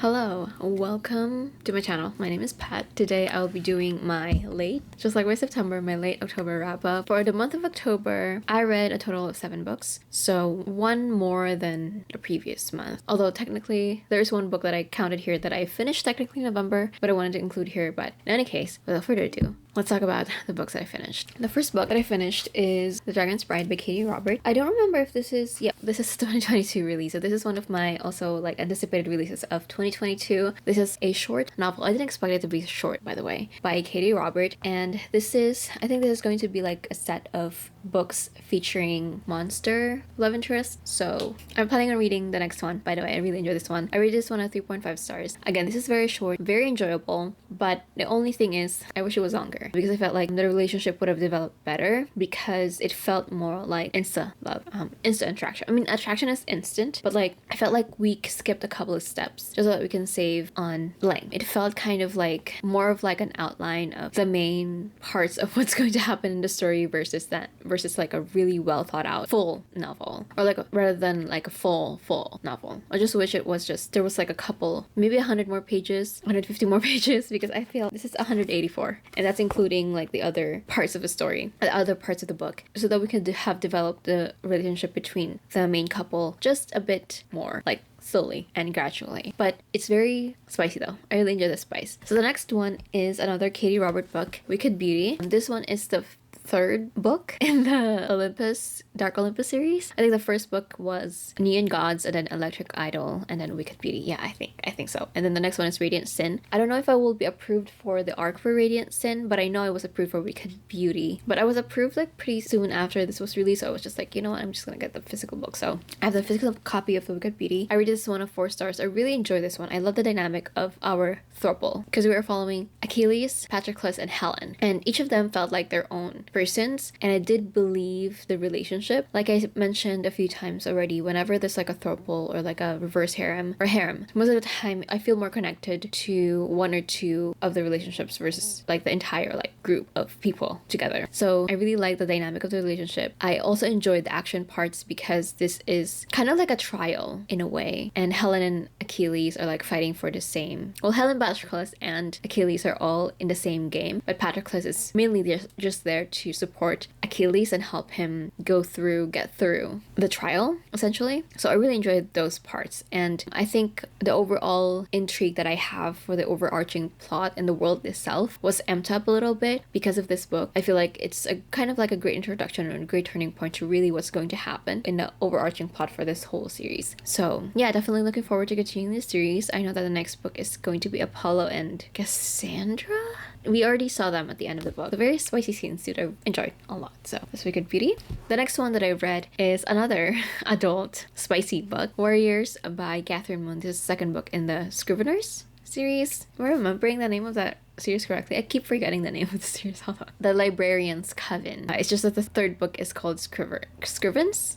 Hello, welcome to my channel. My name is Pat. Today I'll be doing my late, just like my September, my late October wrap up. For the month of October, I read a total of 7 books, so one more than the previous month. Although technically, there's one book that I counted here that I finished technically in November, but I wanted to include here. But in any case, without further ado, let's talk about the books that I finished. The first book that I finished is The Dragon's Bride by Katie Robert. I don't remember if this is, this is 2022 release. So this is one of my also like anticipated releases of 2022. This is a short novel. I didn't expect it to be short, by the way, by Katie Robert. And this is, I think this is going to be like a set of books featuring monster love interests. So I'm planning on reading the next one. By the way, I really enjoyed this one. I rated this one at 3.5 stars. Again, this is very short, very enjoyable, but the only thing is I wish it was longer because I felt like the relationship would have developed better because it felt more like insta love, instant attraction. I mean, attraction is instant, but like I felt like we skipped a couple of steps just so that we can save on length. It felt kind of like more of like an outline of the main parts of what's going to happen in the story versus like a really well thought out full novel, or like rather than like a full novel. I just wish it was just there was like a couple, maybe 100 more pages, 150 more pages, because I feel this is 184, and that's including like the other parts of the story, the other parts of the book, so that we could have developed the relationship between the main couple just a bit more, like slowly and gradually. But it's very spicy though. I really enjoy the spice. So the next one is another Katie Robert book, Wicked Beauty. This one is the third book in the Dark Olympus series. I think the first book was Neon Gods, and then Electric Idol, and then Wicked Beauty. Yeah, I think so. And then the next one is Radiant Sin. I don't know if I will be approved for the arc for Radiant Sin, but I know I was approved for Wicked Beauty. But I was approved like pretty soon after this was released, so I was just like, you know what, I'm just gonna get the physical book. So I have the physical copy of the Wicked Beauty. I rated this one of 4 stars. I really enjoy this one. I love the dynamic of our throuple because we were following Achilles, Patroclus, and Helen, and each of them felt like their own persons, and I did believe the relationship. Like I mentioned a few times already, whenever there's like a throuple or like a reverse harem, most of the time I feel more connected to one or two of the relationships versus like the entire like group of people together. So I really like the dynamic of the relationship. I also enjoyed the action parts because this is kind of like a trial in a way, and Helen and Achilles are like fighting for the same, well, Helen, Patroclus, and Achilles are all in the same game, but Patroclus is mainly just there to support Achilles and help him get through the trial, essentially. So I really enjoyed those parts, and I think the overall intrigue that I have for the overarching plot and the world itself was amped up a little bit because of this book. I feel like it's a kind of like a great introduction and a great turning point to really what's going to happen in the overarching plot for this whole series. So yeah, definitely looking forward to continuing this series. I know that the next book is going to be Apollo and Cassandra. We already saw them at the end of the book. The very spicy scenes that I enjoyed a lot. So that's Wicked Beauty. The next one that I read is another adult spicy book, Warriors by Kathryn Moon. This is the second book in the Scriveners series. Am I remembering the name of that series correctly? I keep forgetting the name of the series. Hold on. The Librarian's Coven. It's just that the third book is called Scrivens.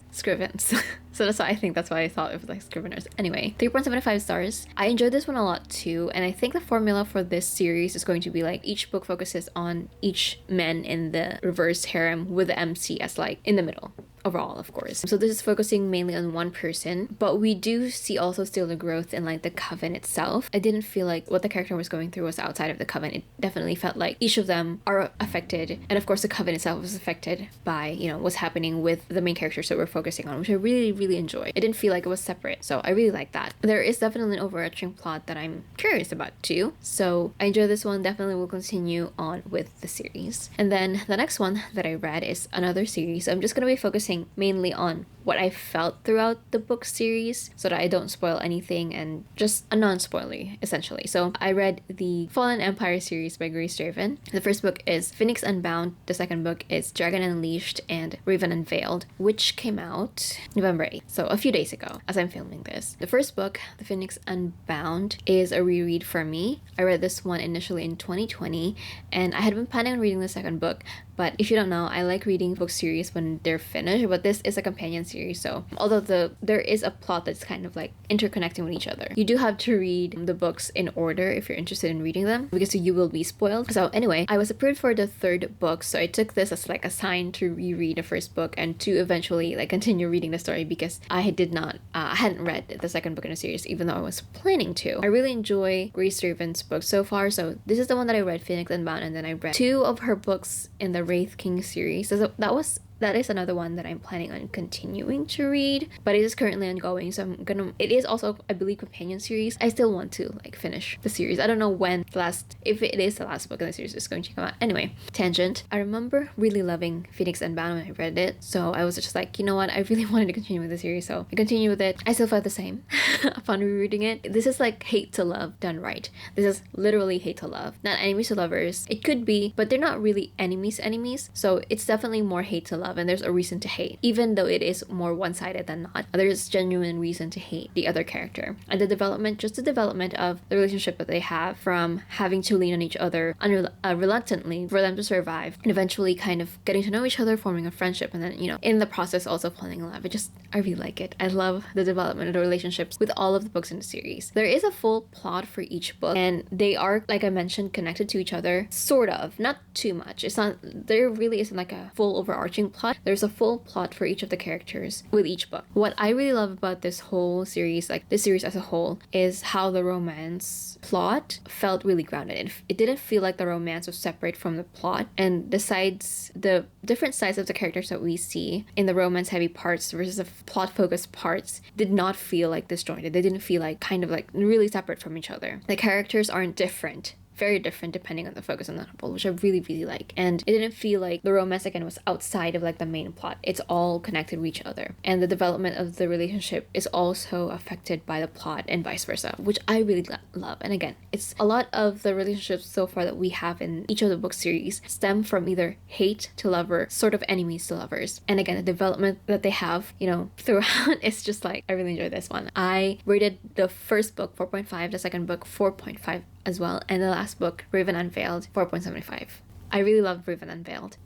So that's why I thought it was like Scriveners. Anyway, 3.75 stars. I enjoyed this one a lot too, and I think the formula for this series is going to be like each book focuses on each man in the reverse harem with the MC as like in the middle. Overall, of course. So this is focusing mainly on one person, but we do see also still the growth in like the coven itself. I didn't feel like what the character was going through was outside of the coven. It definitely felt like each of them are affected, and of course the coven itself was affected by, you know, what's happening with the main characters that we're focusing on, which I really enjoy. It didn't feel like it was separate, so I really like that. There is definitely an overarching plot that I'm curious about too, so I enjoy this one. Definitely will continue on with the series. And then the next one that I read is another series. So I'm just going to be focusing mainly on what I felt throughout the book series so that I don't spoil anything, and just a non-spoilery essentially. So I read the Fallen Empire series by Grace Draven. The first book is Phoenix Unbound. The second book is Dragon Unleashed and Raven Unveiled, which came out November 8th, so a few days ago as I'm filming this. The first book, The Phoenix Unbound, is a reread for me. I read this one initially in 2020, and I had been planning on reading the second book, But if you don't know, I like reading book series when they're finished, but this is a companion series, so although there is a plot that's kind of like interconnecting with each other, you do have to read the books in order if you're interested in reading them, because you will be spoiled. So anyway, I was approved for the third book, so I took this as like a sign to reread the first book and to eventually like continue reading the story, because I hadn't read the second book in the series, even though I was planning to. I really enjoy Grace Draven's books so far, so this is the one that I read, Phoenix Unbound, and then I read 2 of her books in the Wraith King series. So that is another one that I'm planning on continuing to read, but it is currently ongoing, so it is also, I believe, companion series. I still want to like finish the series. I don't know when if it is the last book in the series is going to come out. Anyway, tangent. I remember really loving Phoenix Unbound when I read it, so I was just like, you know what, I really wanted to continue with the series, so I continued with it. I still felt the same upon rereading it. This is like hate to love done right. This is literally hate to love, not enemies to lovers. It could be, but they're not really enemies, so it's definitely more hate to love, and there's a reason to hate, even though it is more one-sided than not. There's genuine reason to hate the other character, and the development of the relationship that they have, from having to lean on each other reluctantly for them to survive, and eventually kind of getting to know each other, forming a friendship, and then, you know, in the process also falling in love. I really like it. I love the development of the relationships with all of the books in the series. There is a full plot for each book, and they are, like I mentioned, connected to each other, sort of, not too much. There really isn't like a full overarching plot. There's a full plot for each of the characters with each book. What I really love about this whole series, like this series as a whole, is how the romance plot felt really grounded. It didn't feel like the romance was separate from the plot, and the different sides of the characters that we see in the romance heavy parts versus the plot focused parts did not feel like disjointed. They didn't feel like kind of like really separate from each other. The characters aren't different, very different depending on the focus on the novel, which I really, really like. And it didn't feel like the romance again was outside of like the main plot. It's all connected with each other, and the development of the relationship is also affected by the plot and vice versa, which I really love. And again, it's a lot of the relationships so far that we have in each of the book series stem from either hate to lover, sort of enemies to lovers. And again, the development that they have, you know, throughout, it's just like, I really enjoyed this one. I rated the first book 4.5, the second book 4.5 as well, and the last book, Draven Unveiled, 4.75. I really love Draven Unveiled.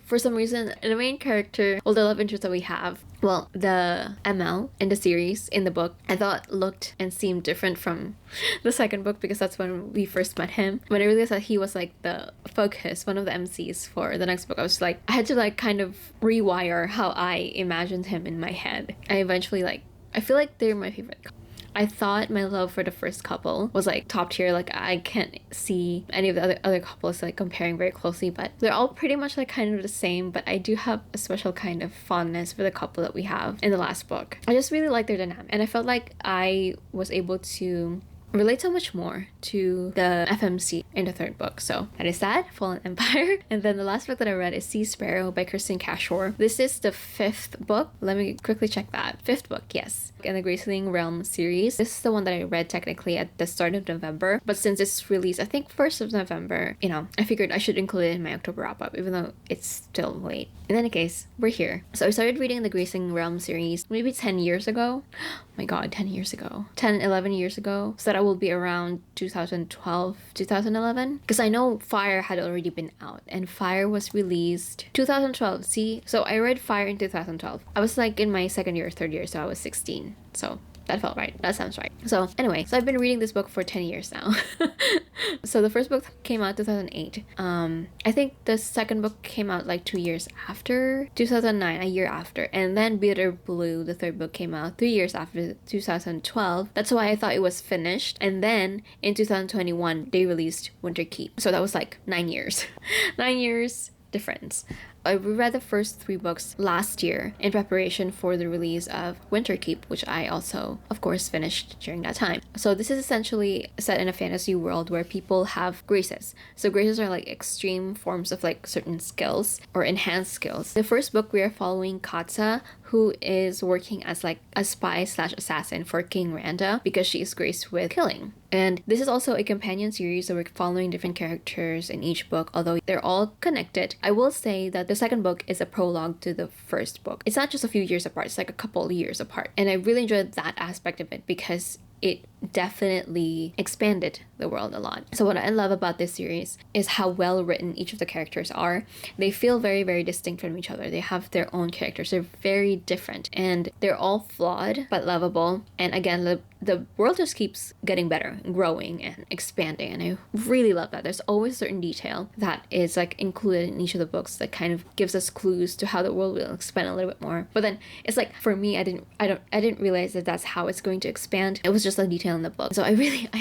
For some reason, the main character, well, the love interest that we have, well, the ML in the series, in the book, I thought looked and seemed different from the second book, because that's when we first met him. When I realized that he was like the focus, one of the MCs for the next book, I was like, I had to like kind of rewire how I imagined him in my head. I eventually I feel like they're my favorite couple. I thought my love for the first couple was like top tier. Like I can't see any of the other couples like comparing very closely, but they're all pretty much like kind of the same. But I do have a special kind of fondness for the couple that we have in the last book. I just really like their dynamic, and I felt like I was able to relate so much more to the FMC in the third book. So that is that, Fallen Empire. And then the last book that I read is 𝐶_SPARROW by Kristin Cashore. This is the 5th book. Let me quickly check that. 5th book, yes. In the 𝐁𝐨𝐨𝐤𝐬 𝐌𝐞𝐧𝐭 series. This is the one that I read technically at the start of November, but since it's released, I think 1st of November, you know, I figured I should include it in my October wrap-up, even though it's still late. In any case, we're here. So I started reading the 𝐁𝐨𝐮 𝐌𝐞𝐧 series maybe 10 years ago. Oh my god, 10 years ago. 10, 11 years ago. So that will be around 2012, 2011. Because I know Fire had already been out, and Fire was released 2012. See? So I read Fire in 2012. I was like in my second year, third year, so I was 16. So that felt right. That sounds right. So anyway, so I've been reading this book for 10 years now. So the first book came out 2008. I think the second book came out like 2 years after, 2009, a year after. And then Bitter Blue, the third book, came out 3 years after, 2012. That's why I thought it was finished. And then in 2021, they released Winter Keep. So that was like 9 years. 9 years difference. I read the first 3 books last year in preparation for the release of Winter Keep, which I also, of course, finished during that time. So this is essentially set in a fantasy world where people have graces. So graces are like extreme forms of like certain skills or enhanced skills. The first book, we are following Katza, who is working as like a spy/assassin for King Randa because she is graced with killing. And this is also a companion series, so we're following different characters in each book, although they're all connected. I will say that the second book is a prologue to the first book. It's not just a few years apart, it's like a couple of years apart. And I really enjoyed that aspect of it because it definitely expanded the world a lot. So what I love about this series is how well written each of the characters are. They feel very, very distinct from each other. They have their own characters. They're very different and they're all flawed but lovable. And again, the world just keeps getting better, growing and expanding, and I really love that. There's always a certain detail that is like included in each of the books that kind of gives us clues to how the world will expand a little bit more. But then it's like, for me, I didn't realize that that's how it's going to expand. It was just a detail in the book. So I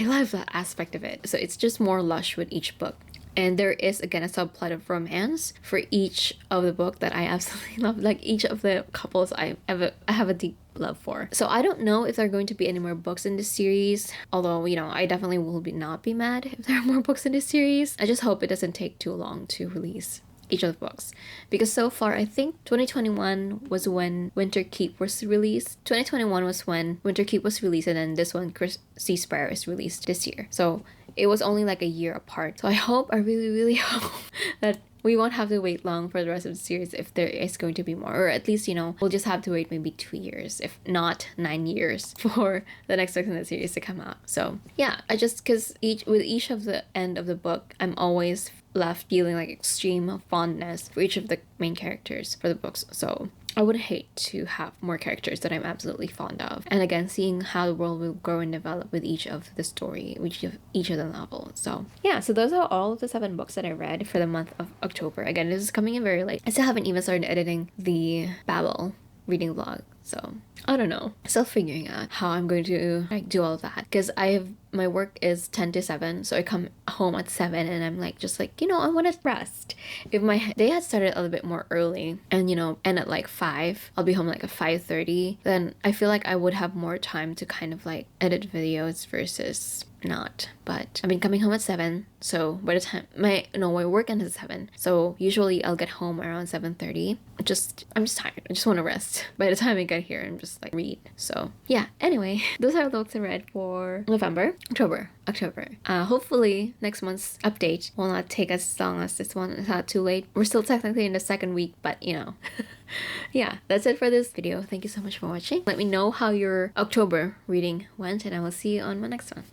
love that aspect of it. So it's just more lush with each book. And there is, again, a subplot of romance for each of the book that I absolutely love. Like, each of the couples I have a deep love for. So I don't know if there are going to be any more books in this series, although, you know, I definitely will not be mad if there are more books in this series. I just hope it doesn't take too long to release each of the books, because so far I think 2021 was when 𝐻𝐻𝐻𝐿 was released. 2021 was when 𝐻𝐻𝐻𝐿 was released, and then this one, 𝐻𝐶_SPARROW, is released this year. So it was only like a year apart. So I really hope that we won't have to wait long for the rest of the series if there is going to be more, or at least, you know, we'll just have to wait maybe 2 years, if not 9 years, for the next book in the series to come out. So yeah, I just, because with each of the end of the book, I'm always left feeling like extreme fondness for each of the main characters for the books. So I would hate to have more characters that I'm absolutely fond of. And again, seeing how the world will grow and develop with each of the story, with each of the novels. So yeah, so those are all of the 7 books that I read for the month of October. Again, this is coming in very late. I still haven't even started editing the Babel reading vlog. So I don't know. Still figuring out how I'm going to like do all of that, because my work is 10 to 7, so I come home at 7 and I'm like, just like, you know, I want to rest. If my day had started a little bit more early and, you know, end at like 5, I'll be home like at 5:30, then I feel like I would have more time to kind of like edit videos versus not. But I've been coming home at 7, so by the time my work ends at 7, so usually I'll get home around 7:30. I'm just tired. I just want to rest. By the time I get here and just like read. So yeah, anyway, those are the books I read for October. Hopefully next month's update will not take as long as this one. It's not too late. We're still technically in the 2nd week, but you know. Yeah, that's it for this video. Thank you so much for watching. Let me know how your October reading went, and I will see you on my next one.